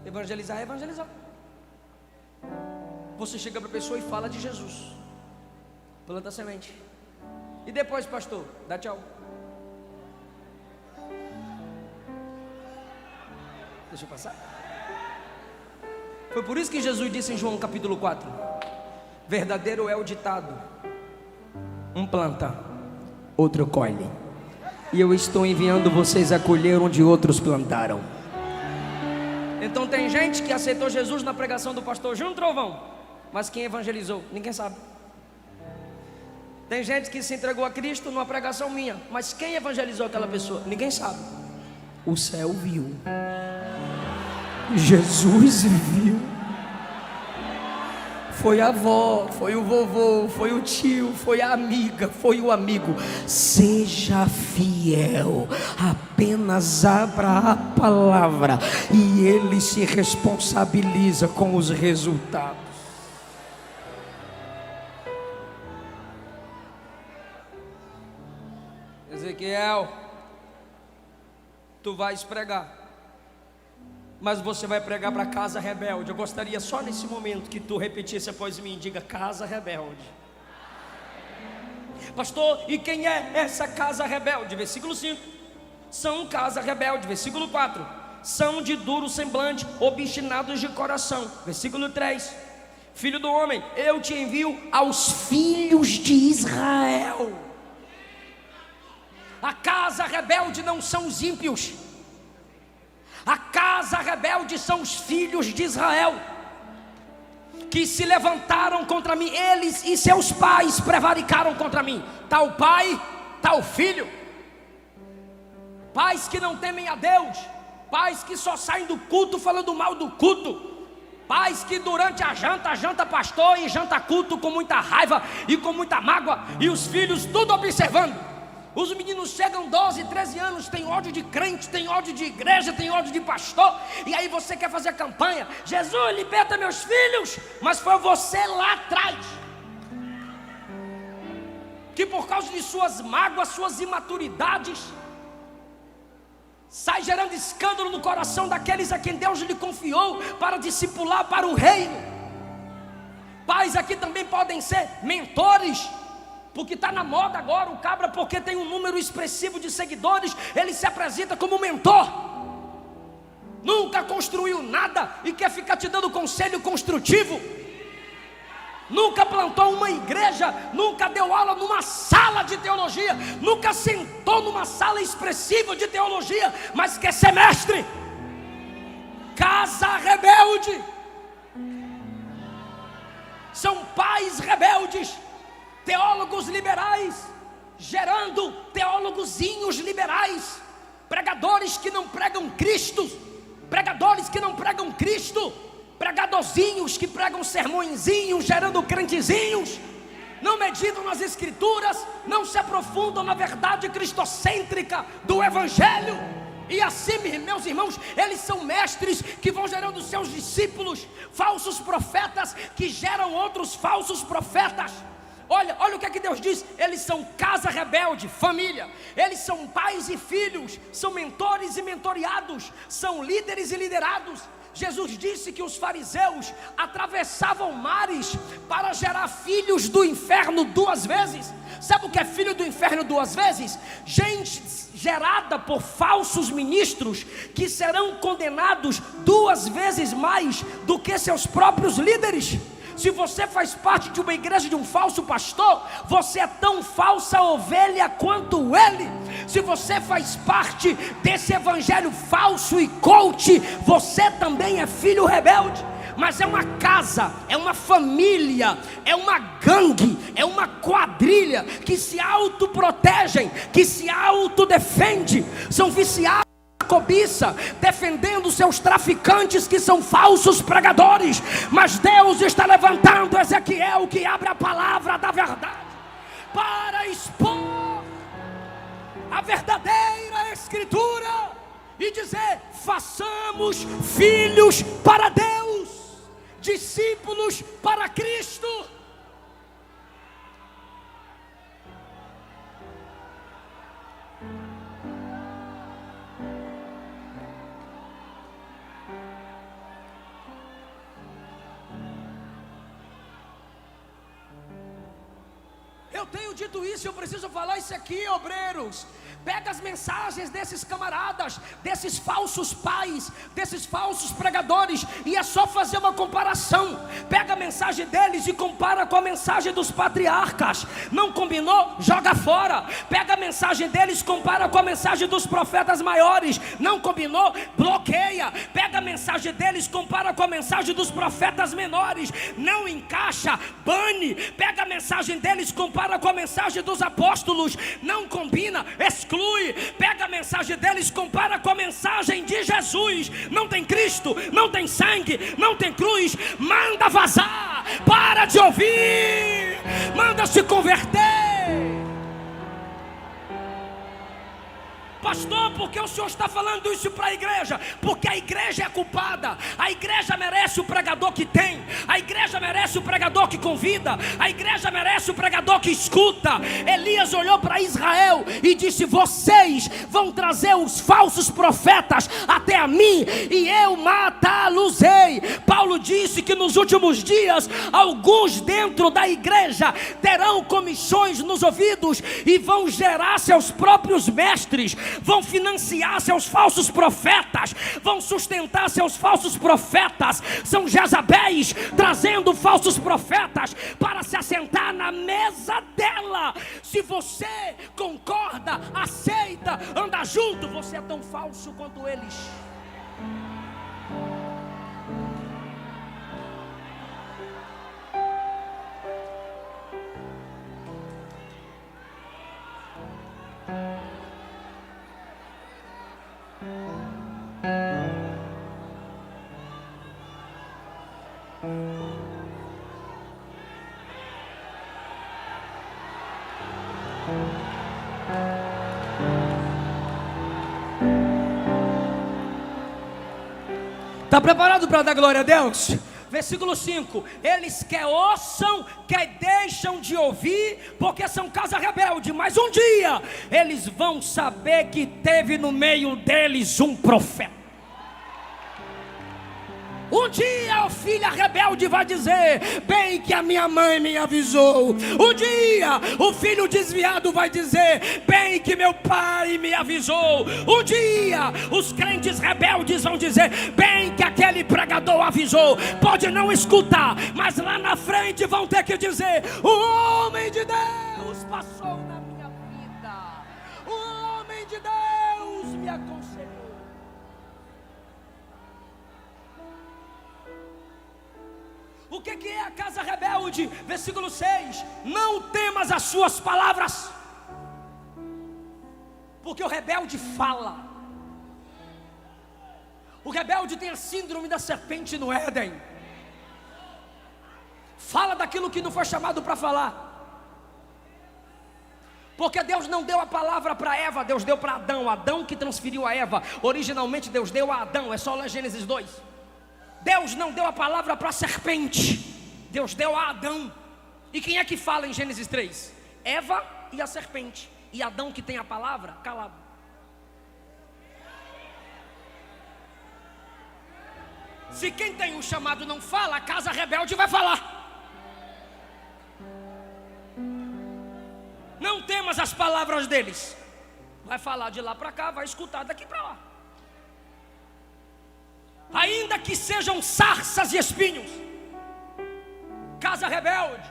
Evangelizar é evangelizar. Você chega para a pessoa e fala de Jesus. Planta a semente. E depois, pastor, dá tchau. Deixa eu passar. Foi por isso que Jesus disse em João capítulo 4: verdadeiro é o ditado: um planta, outro colhe. E eu estou enviando vocês a colher onde outros plantaram. Então tem gente que aceitou Jesus na pregação do pastor Júnior Trovão, mas quem evangelizou? Ninguém sabe. Tem gente que se entregou a Cristo numa pregação minha, mas quem evangelizou aquela pessoa? Ninguém sabe. O céu viu, Jesus viu. Foi a avó, foi o vovô, foi o tio, foi a amiga, foi o amigo. Seja fiel, apenas abra a palavra e ele se responsabiliza com os resultados. Ezequiel, tu vais pregar, mas você vai pregar para casa rebelde. Eu gostaria só nesse momento que tu repetisse após mim. Diga: casa rebelde. Pastor, e quem é essa casa rebelde? Versículo 5: são casa rebelde. Versículo 4: são de duro semblante, obstinados de coração. Versículo 3: filho do homem, eu te envio aos filhos de Israel. A casa rebelde não são os ímpios. A casa rebelde são os filhos de Israel, que se levantaram contra mim. Eles e seus pais prevaricaram contra mim. Tal pai, tal filho. Pais que não temem a Deus. Pais que só saem do culto falando mal do culto. Pais que durante a janta pastor e janta culto com muita raiva e com muita mágoa. E os filhos tudo observando. Os meninos chegam 12, 13 anos, tem ódio de crente, tem ódio de igreja, tem ódio de pastor. E aí você quer fazer a campanha: Jesus, liberta meus filhos. Mas foi você lá atrás que por causa de suas mágoas, suas imaturidades, sai gerando escândalo no coração daqueles a quem Deus lhe confiou para discipular para o reino. Pais aqui também podem ser mentores, porque está na moda agora o cabra, porque tem um número expressivo de seguidores, ele se apresenta como mentor. Nunca construiu nada e quer ficar te dando conselho construtivo. Nunca plantou uma igreja, nunca deu aula numa sala de teologia, nunca sentou numa sala expressiva de teologia, mas quer ser mestre. Casa rebelde. São pais rebeldes, teólogos liberais, gerando teólogozinhos liberais, pregadores que não pregam Cristo, pregadores que não pregam Cristo, pregadorzinhos que pregam sermõezinhos, gerando crentezinhos, não meditam nas escrituras, não se aprofundam na verdade cristocêntrica do Evangelho. E assim, meus irmãos, eles são mestres que vão gerando seus discípulos, falsos profetas que geram outros falsos profetas. Olha o que é que Deus diz: eles são casa rebelde, família. Eles são pais e filhos, são mentores e mentoriados, são líderes e liderados. Jesus disse que os fariseus atravessavam mares para gerar filhos do inferno 2 vezes. Sabe o que é filho do inferno 2 vezes? Gente gerada por falsos ministros que serão condenados 2 vezes mais do que seus próprios líderes. Se você faz parte de uma igreja de um falso pastor, você é tão falsa ovelha quanto ele. Se você faz parte desse evangelho falso e coach, você também é filho rebelde. Mas é uma casa, é uma família, é uma gangue, é uma quadrilha que se autoprotegem, que se autodefende, são viciados na cobiça, defendendo seus traficantes que são falsos pregadores. Mas Deus está levantando Ezequiel, que abre a palavra da verdade para expor a verdadeira escritura e dizer: façamos filhos para Deus, discípulos para Cristo. Eu tenho dito isso, eu preciso falar isso aqui, obreiros. Pega as mensagens desses camaradas, desses falsos pais, desses falsos pregadores, e é só fazer uma comparação. Pega a mensagem deles e compara com a mensagem dos patriarcas. Não combinou? Joga fora. Pega a mensagem deles, compara com a mensagem dos profetas maiores. Não combinou? Bloqueia. Pega a mensagem deles, compara com a mensagem dos profetas menores. Não encaixa, bane. Pega a mensagem deles, compara com a mensagem dos apóstolos. Não combina, exclui. Pega a mensagem deles, compara com a mensagem de Jesus. Não tem Cristo, não tem sangue, não tem cruz. Manda vazar, para de ouvir, manda se converter. Pastor, por que o senhor está falando isso para a igreja? Porque a igreja é culpada. A igreja merece o pregador que tem. A igreja merece o pregador que convida. A igreja merece o pregador que escuta. Elias olhou para Israel e disse: vocês vão trazer os falsos profetas até a mim, e eu matá-los-ei. Paulo disse que nos últimos dias alguns dentro da igreja terão comissões nos ouvidos e vão gerar seus próprios mestres, vão financiar seus falsos profetas, vão sustentar seus falsos profetas. São Jezabéis trazendo falsos profetas para se assentar na mesa dela. Se você concorda, aceita, anda junto, você é tão falso quanto eles. Está preparado para dar glória a Deus? Versículo 5: eles quer ouçam, quer deixam de ouvir, porque são casa rebelde. Mas um dia eles vão saber que teve no meio deles um profeta. Um dia a filha rebelde vai dizer: bem que a minha mãe me avisou. Um dia o filho desviado vai dizer: bem que meu pai me avisou. Um dia os crentes rebeldes vão dizer: bem que aquele pregador avisou. Pode não escutar, mas lá na frente vão ter que dizer: o homem de Deus passou na minha vida, o homem de Deus me aconselhou. O que é a casa rebelde? Versículo 6: não temas as suas palavras, porque o rebelde fala. O rebelde tem a síndrome da serpente no Éden. Fala daquilo que não foi chamado para falar. Porque Deus não deu a palavra para Eva, Deus deu para Adão. Adão que transferiu a Eva. Originalmente Deus deu a Adão. É só ler Gênesis 2. Deus não deu a palavra para a serpente, Deus deu a Adão. E quem é que fala em Gênesis 3? Eva e a serpente. E Adão, que tem a palavra, calado. Se quem tem o chamado não fala, a casa rebelde vai falar. Não temas as palavras deles. Vai falar de lá para cá, vai escutar daqui para lá. Ainda que sejam sarças e espinhos. Casa rebelde,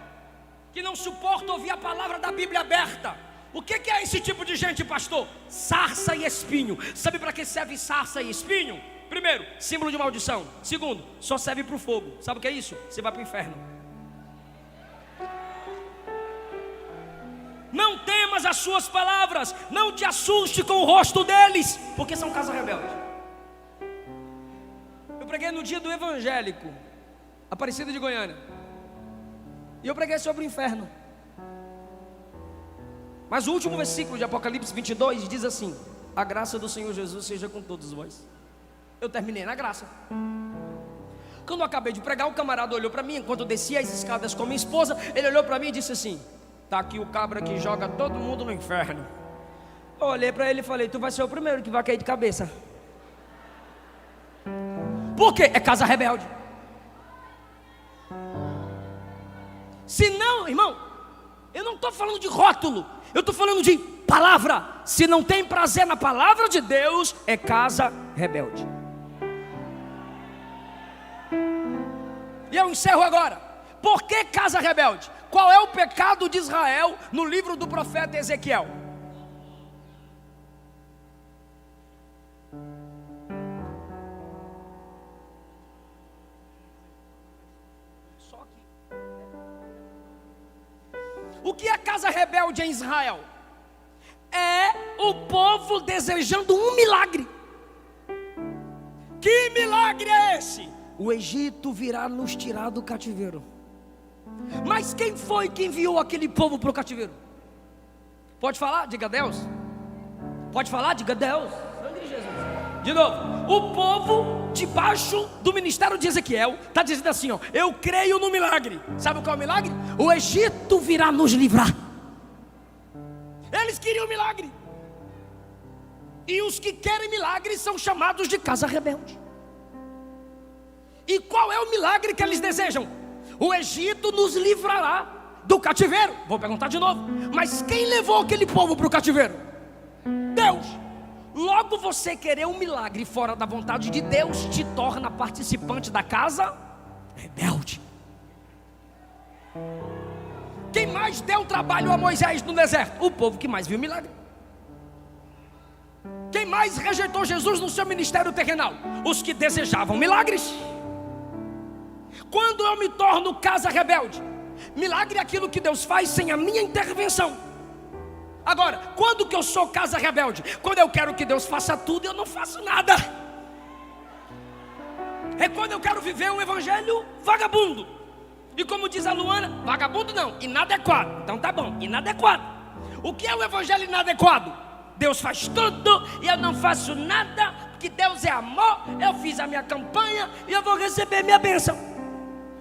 que não suporta ouvir a palavra da Bíblia aberta. O que é esse tipo de gente, pastor? Sarça e espinho. Sabe para que serve sarça e espinho? Primeiro, símbolo de maldição. Segundo, só serve para o fogo. Sabe o que é isso? Você vai para o inferno. Não temas as suas palavras, não te assuste com o rosto deles, porque são casa rebelde. Eu preguei no dia do evangélico, Aparecida de Goiânia, e eu preguei sobre o inferno. Mas o último versículo de Apocalipse 22 diz assim: a graça do Senhor Jesus seja com todos vós. Eu terminei na graça. Quando eu acabei de pregar, o camarada olhou para mim, enquanto eu descia as escadas com minha esposa, ele olhou para mim e disse assim: tá aqui o cabra que joga todo mundo no inferno. Eu olhei para ele e falei: tu vai ser o primeiro que vai cair de cabeça. Por quê? É casa rebelde. Se não, irmão, eu não estou falando de rótulo, eu estou falando de palavra. Se não tem prazer na palavra de Deus, é casa rebelde. E eu encerro agora. Por que casa rebelde? Qual é o pecado de Israel no livro do profeta Ezequiel? Só aqui. O que é casa rebelde em Israel? É o povo desejando um milagre. Que milagre é esse? O Egito virá nos tirar do cativeiro. Mas quem foi que enviou aquele povo para o cativeiro? Pode falar? Diga Deus. Pode falar? Diga Deus. Sangue de Jesus. De novo, o povo debaixo do ministério de Ezequiel está dizendo assim, ó: eu creio no milagre. Sabe qual é o milagre? O Egito virá nos livrar. Eles queriam milagre. E os que querem milagre são chamados de casa rebelde. E qual é o milagre que eles desejam? O Egito nos livrará do cativeiro. Vou perguntar de novo. Mas quem levou aquele povo para o cativeiro? Deus. Logo, você querer um milagre fora da vontade de Deus te torna participante da casa rebelde. Quem mais deu trabalho a Moisés no deserto? O povo que mais viu milagre. Quem mais rejeitou Jesus no seu ministério terrenal? Os que desejavam milagres. Quando eu me torno casa rebelde, milagre é aquilo que Deus faz sem a minha intervenção. Agora, quando que eu sou casa rebelde? Quando eu quero que Deus faça tudo e eu não faço nada. É quando eu quero viver um evangelho vagabundo. E como diz a Luana, vagabundo não, inadequado. Então tá bom, inadequado. O que é o evangelho inadequado? Deus faz tudo e eu não faço nada, porque Deus é amor. Eu fiz a minha campanha e eu vou receber minha bênção.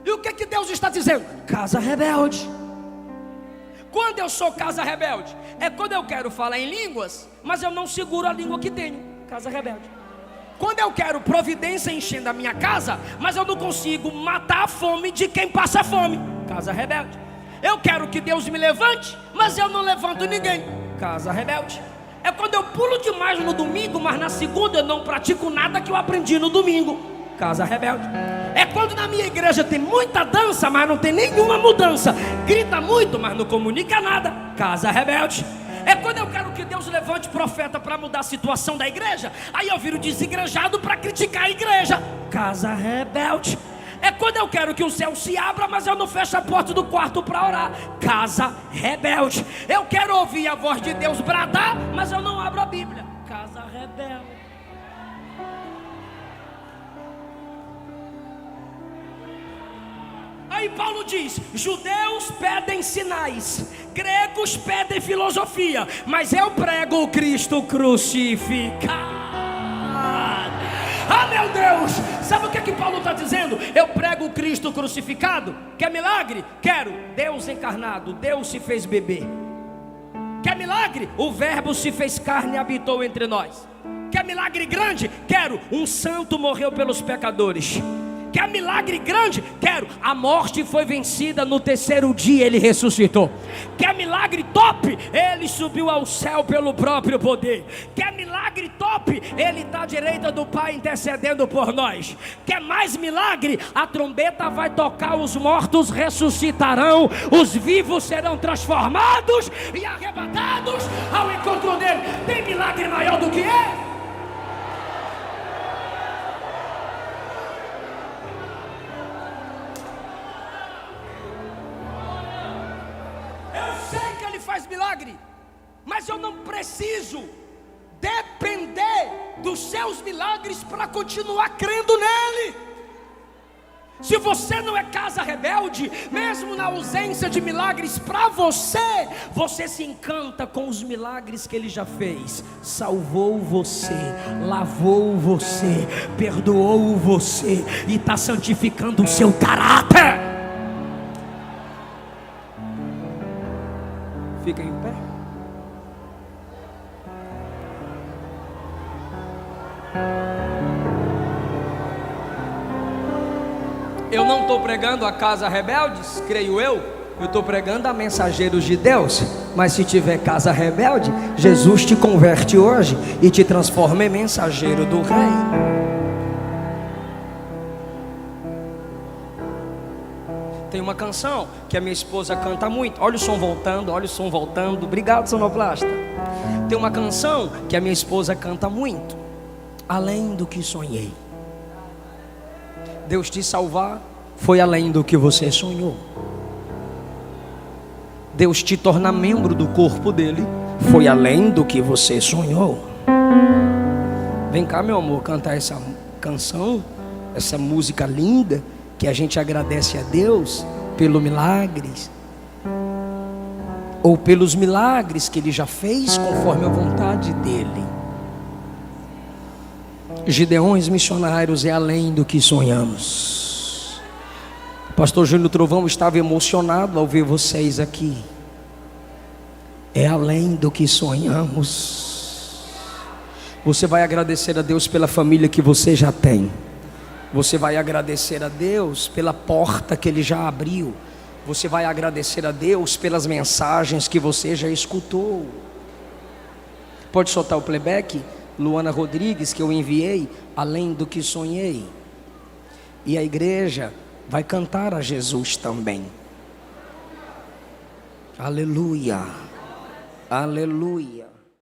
E o que Deus está dizendo? Casa rebelde. Quando eu sou casa rebelde? É quando eu quero falar em línguas, mas eu não seguro a língua que tenho. Casa rebelde. Quando eu quero providência enchendo a minha casa, mas eu não consigo matar a fome de quem passa fome. Casa rebelde. Eu quero que Deus me levante, mas eu não levanto ninguém. Casa rebelde. É quando eu pulo demais no domingo, mas na segunda eu não pratico nada que eu aprendi no domingo. Casa rebelde. É quando na minha igreja tem muita dança, mas não tem nenhuma mudança. Grita muito, mas não comunica nada. Casa rebelde. É quando eu quero que Deus levante profeta para mudar a situação da igreja, aí eu viro desigrejado para criticar a igreja. Casa rebelde. É quando eu quero que o céu se abra, mas eu não fecho a porta do quarto para orar. Casa rebelde. Eu quero ouvir a voz de Deus bradar, mas eu não abro a Bíblia. Casa rebelde. Aí Paulo diz: judeus pedem sinais, gregos pedem filosofia, mas eu prego o Cristo crucificado. Ah, meu Deus! Sabe o que Paulo está dizendo? Eu prego o Cristo crucificado. Quer milagre? Quero. Deus encarnado, Deus se fez bebê. Quer milagre? O verbo se fez carne e habitou entre nós. Quer milagre grande? Quero. Um santo morreu pelos pecadores. Quer milagre grande? Quero. A morte foi vencida, no terceiro dia ele ressuscitou. Quer milagre top? Ele subiu ao céu pelo próprio poder. Quer milagre top? Ele está à direita do Pai intercedendo por nós. Quer mais milagre? A trombeta vai tocar, os mortos ressuscitarão, os vivos serão transformados e arrebatados ao encontro dele. Tem milagre maior do que ele? Faz milagre, mas eu não preciso depender dos seus milagres para continuar crendo nele. Se você não é casa rebelde, mesmo na ausência de milagres para você, você se encanta com os milagres que ele já fez. Salvou você, lavou você, perdoou você e está santificando o seu caráter. Fica em pé. Eu não estou pregando a casa rebeldes, creio eu. Eu estou pregando a mensageiros de Deus. Mas se tiver casa rebelde, Jesus te converte hoje e te transforma em mensageiro do Rei. Tem uma canção que a minha esposa canta muito. Olha o som voltando, olha o som voltando. Obrigado, sonoplasta. Tem uma canção que a minha esposa canta muito. Além do que sonhei. Deus te salvar foi além do que você sonhou. Deus te tornar membro do corpo dele foi além do que você sonhou. Vem cá, meu amor, cantar essa canção, essa música linda, que a gente agradece a Deus pelos milagres, ou pelos milagres que Ele já fez conforme a vontade dEle. Gideões missionários é além do que sonhamos. Pastor Júnior Trovão estava emocionado ao ver vocês aqui. É além do que sonhamos. Você vai agradecer a Deus pela família que você já tem. Você vai agradecer a Deus pela porta que Ele já abriu. Você vai agradecer a Deus pelas mensagens que você já escutou. Pode soltar o playback, Luana Rodrigues, que eu enviei, além do que sonhei. E a igreja vai cantar a Jesus também. Aleluia, aleluia.